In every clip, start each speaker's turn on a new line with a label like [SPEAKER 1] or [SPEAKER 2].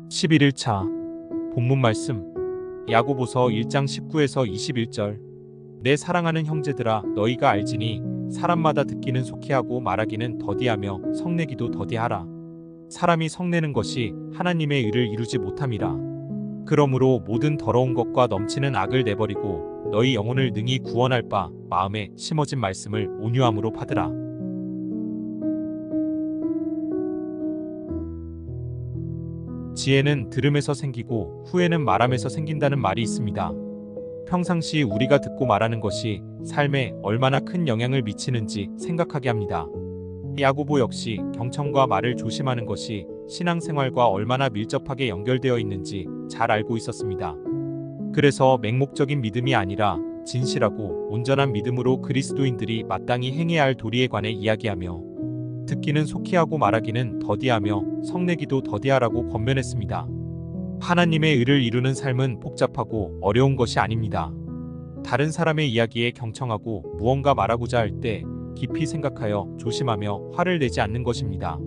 [SPEAKER 1] 11일차 본문 말씀 야고보서 1장 19에서 21절. 내 사랑하는 형제들아, 너희가 알지니 사람마다 듣기는 속히하고 말하기는 더디하며 성내기도 더디하라. 사람이 성내는 것이 하나님의 의를 이루지 못함이라. 그러므로 모든 더러운 것과 넘치는 악을 내버리고 너희 영혼을 능히 구원할 바 마음에 심어진 말씀을 온유함으로 받으라. 지혜는 들음에서 생기고 후회는 말함에서 생긴다는 말이 있습니다. 평상시 우리가 듣고 말하는 것이 삶에 얼마나 큰 영향을 미치는지 생각하게 합니다. 야고보 역시 경청과 말을 조심하는 것이 신앙생활과 얼마나 밀접하게 연결되어 있는지 잘 알고 있었습니다. 그래서 맹목적인 믿음이 아니라 진실하고 온전한 믿음으로 그리스도인들이 마땅히 행해야 할 도리에 관해 이야기하며 듣기는 속히하고 말하기는 더디하며 성내기도 더디하라고 권면했습니다. 하나님의 의를 이루는 삶은 복잡하고 어려운 것이 아닙니다. 다른 사람의 이야기에 경청하고 무언가 말하고자 할 때 깊이 생각하여 조심하며 화를 내지 않는 것입니다.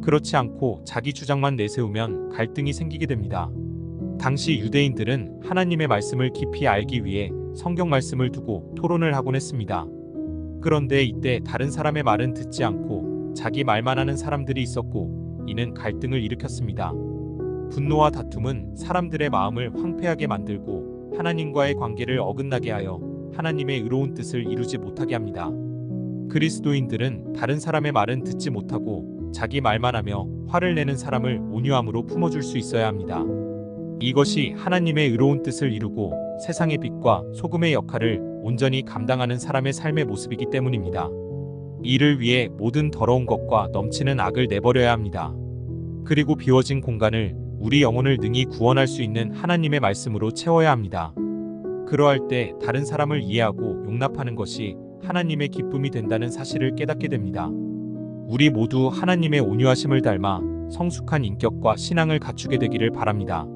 [SPEAKER 1] 그렇지 않고 자기 주장만 내세우면 갈등이 생기게 됩니다. 당시 유대인들은 하나님의 말씀을 깊이 알기 위해 성경 말씀을 두고 토론을 하곤 했습니다. 그런데 이때 다른 사람의 말은 듣지 않고 자기 말만 하는 사람들이 있었고, 이는 갈등을 일으켰습니다. 분노와 다툼은 사람들의 마음을 황폐하게 만들고 하나님과의 관계를 어긋나게 하여 하나님의 의로운 뜻을 이루지 못하게 합니다. 그리스도인들은 다른 사람의 말은 듣지 못하고 자기 말만 하며 화를 내는 사람을 온유함으로 품어줄 수 있어야 합니다. 이것이 하나님의 의로운 뜻을 이루고 세상의 빛과 소금의 역할을 온전히 감당하는 사람의 삶의 모습이기 때문입니다. 이를 위해 모든 더러운 것과 넘치는 악을 내버려야 합니다. 그리고 비워진 공간을 우리 영혼을 능히 구원할 수 있는 하나님의 말씀으로 채워야 합니다. 그러할 때 다른 사람을 이해하고 용납하는 것이 하나님의 기쁨이 된다는 사실을 깨닫게 됩니다. 우리 모두 하나님의 온유하심을 닮아 성숙한 인격과 신앙을 갖추게 되기를 바랍니다.